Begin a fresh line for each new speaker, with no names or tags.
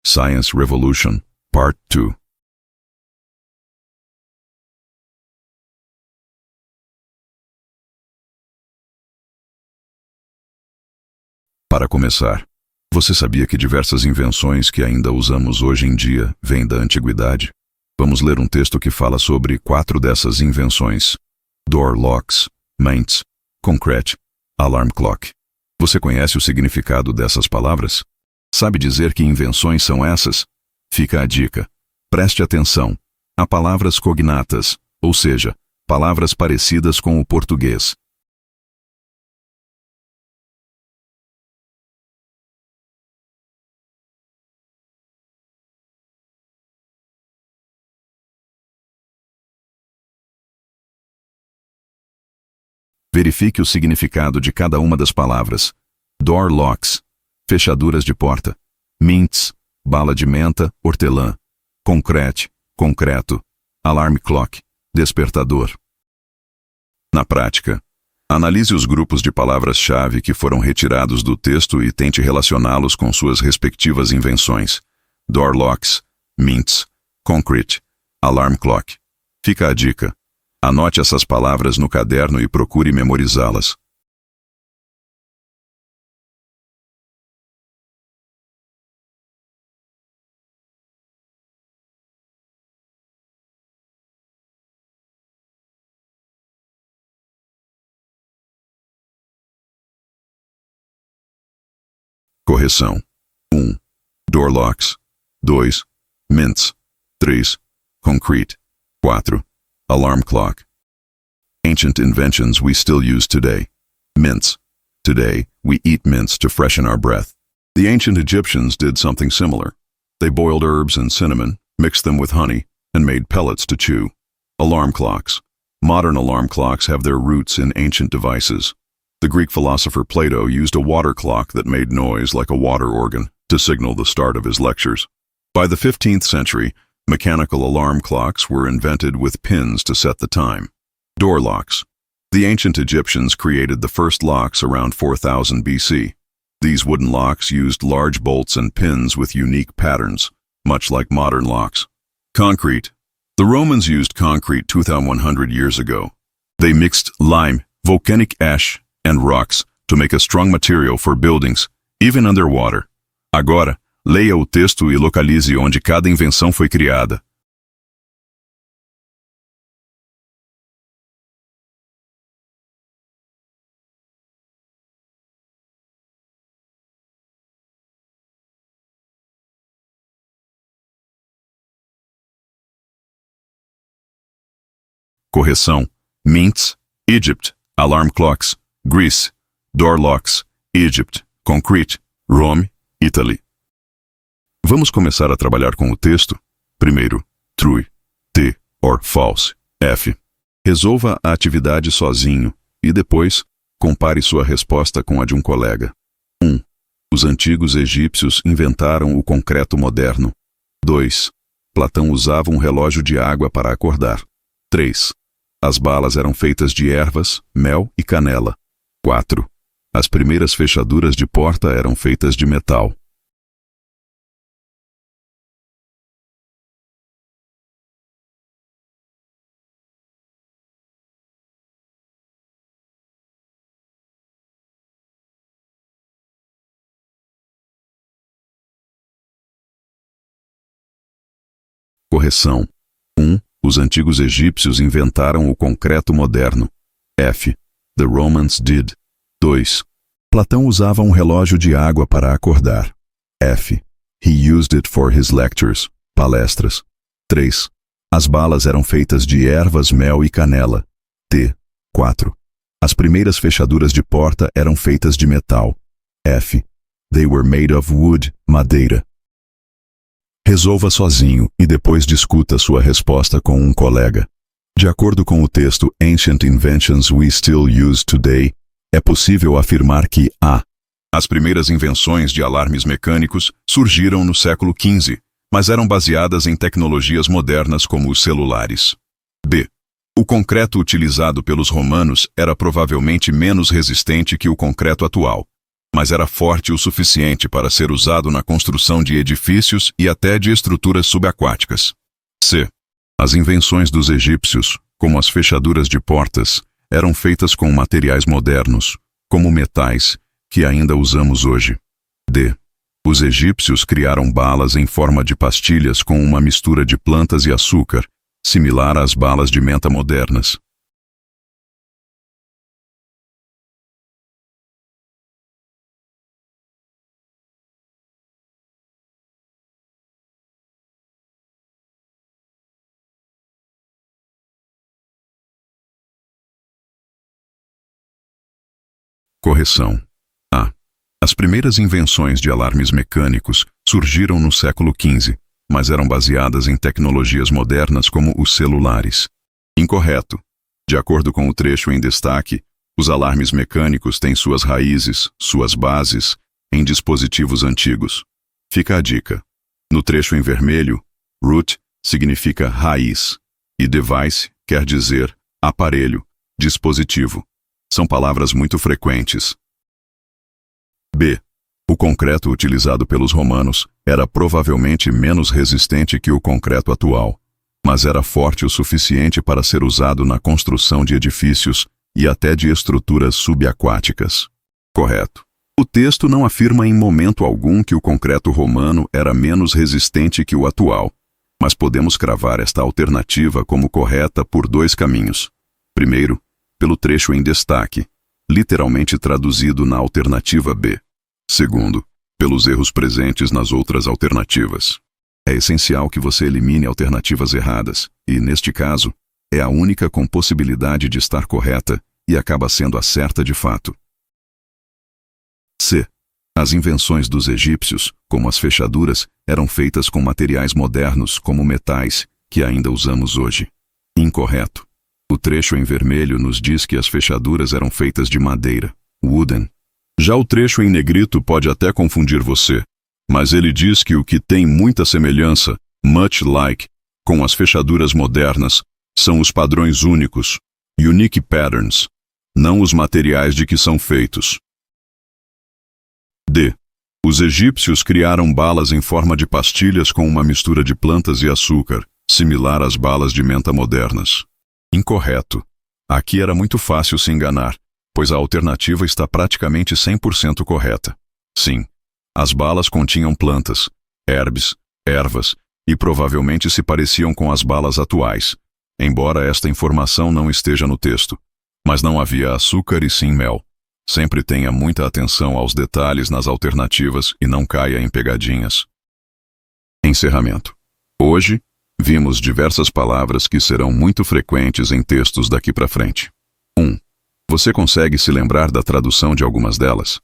Science Revolution, Part 2. Para começar, você sabia que diversas invenções que ainda usamos hoje em dia vêm da antiguidade? Vamos ler um texto que fala sobre 4 dessas invenções: door locks, mints, concrete, alarm clock. Você conhece o significado dessas palavras? Sabe dizer que invenções são essas? Fica a dica. Preste atenção. Há palavras cognatas, ou seja, palavras parecidas com o português. Verifique o significado de cada uma das palavras. Door locks, fechaduras de porta. Mints, bala de menta, hortelã. Concrete, concreto. Alarm clock, despertador. Na prática, analise os grupos de palavras-chave que foram retirados do texto e tente relacioná-los com suas respectivas invenções. Door locks, mints, concrete, alarm clock. Fica a dica. Anote essas palavras no caderno e procure memorizá-las. Correção. 1. Door locks. 2. Mints. 3. Concrete. 4. Alarm clock. Ancient inventions we still use today. Mints. Today, we eat mints to freshen our breath. The ancient Egyptians did something similar. They boiled herbs and cinnamon, mixed them with honey, and made pellets to chew. Alarm clocks. Modern alarm clocks have their roots in ancient devices. The Greek philosopher Plato used a water clock that made noise like a water organ to signal the start of his lectures. By the 15th century, mechanical alarm clocks were invented with pins to set the time. Door locks. The ancient Egyptians created the first locks around 4000 BC. These wooden locks used large bolts and pins with unique patterns, much like modern locks. Concrete. The Romans used concrete 2,100 years ago. They mixed lime, volcanic ash, and rocks to make a strong material for buildings, even underwater. Agora, leia o texto e localize onde cada invenção foi criada. Correção. Mints, Egypt. Alarm clocks, Greece. Door locks, Egypt. Concrete, Rome, Italy. Vamos começar a trabalhar com o texto. Primeiro, true, T, or false, F. Resolva a atividade sozinho e depois, compare sua resposta com a de um colega. 1. Os antigos egípcios inventaram o concreto moderno. 2. Platão usava um relógio de água para acordar. 3. As balas eram feitas de ervas, mel e canela. 4. As primeiras fechaduras de porta eram feitas de metal. Correção. 1. Os antigos egípcios inventaram o concreto moderno. F. The Romans did. 2. Platão usava um relógio de água para acordar. F. He used it for his lectures, palestras. 3. As balas eram feitas de ervas, mel e canela. T. 4. As primeiras fechaduras de porta eram feitas de metal. F. They were made of wood, madeira. Resolva sozinho e depois discuta sua resposta com um colega. De acordo com o texto Ancient Inventions We Still Use Today, é possível afirmar que a. As primeiras invenções de alarmes mecânicos surgiram no século XV, mas eram baseadas em tecnologias modernas como os celulares. B. O concreto utilizado pelos romanos era provavelmente menos resistente que o concreto atual. mas era forte o suficiente para ser usado na construção de edifícios e até de estruturas subaquáticas. C. As invenções dos egípcios, como as fechaduras de portas, eram feitas com materiais modernos, como metais, que ainda usamos hoje. D. Os egípcios criaram balas em forma de pastilhas com uma mistura de plantas e açúcar, similar às balas de menta modernas. Correção. A. As primeiras invenções de alarmes mecânicos surgiram no século XV, mas eram baseadas em tecnologias modernas como os celulares. Incorreto. De acordo com o trecho em destaque, os alarmes mecânicos têm suas raízes, suas bases, em dispositivos antigos. Fica a dica. No trecho em vermelho, root significa raiz e device quer dizer aparelho, dispositivo. São palavras muito frequentes. B. O concreto utilizado pelos romanos era provavelmente menos resistente que o concreto atual, mas era forte o suficiente para ser usado na construção de edifícios e até de estruturas subaquáticas. Correto. O texto não afirma em momento algum que o concreto romano era menos resistente que o atual, mas podemos cravar esta alternativa como correta por dois caminhos. Primeiro, pelo trecho em destaque, literalmente traduzido na alternativa B. Segundo, pelos erros presentes nas outras alternativas. É essencial que você elimine alternativas erradas, e, neste caso, é a única com possibilidade de estar correta e acaba sendo a certa de fato. C. As invenções dos egípcios, como as fechaduras, eram feitas com materiais modernos, como metais, que ainda usamos hoje. Incorreto. O trecho em vermelho nos diz que as fechaduras eram feitas de madeira, wooden. Já o trecho em negrito pode até confundir você, mas ele diz que o que tem muita semelhança, much like, com as fechaduras modernas, são os padrões únicos, unique patterns, não os materiais de que são feitos. D. Os egípcios criaram balas em forma de pastilhas com uma mistura de plantas e açúcar, similar às balas de menta modernas. Incorreto. Aqui era muito fácil se enganar, pois a alternativa está praticamente 100% correta. Sim, as balas continham plantas, herbes, ervas, e provavelmente se pareciam com as balas atuais, embora esta informação não esteja no texto. Mas não havia açúcar e sim mel. Sempre tenha muita atenção aos detalhes nas alternativas e não caia em pegadinhas. Encerramento. Hoje, vimos diversas palavras que serão muito frequentes em textos daqui para frente. 1. Você consegue se lembrar da tradução de algumas delas?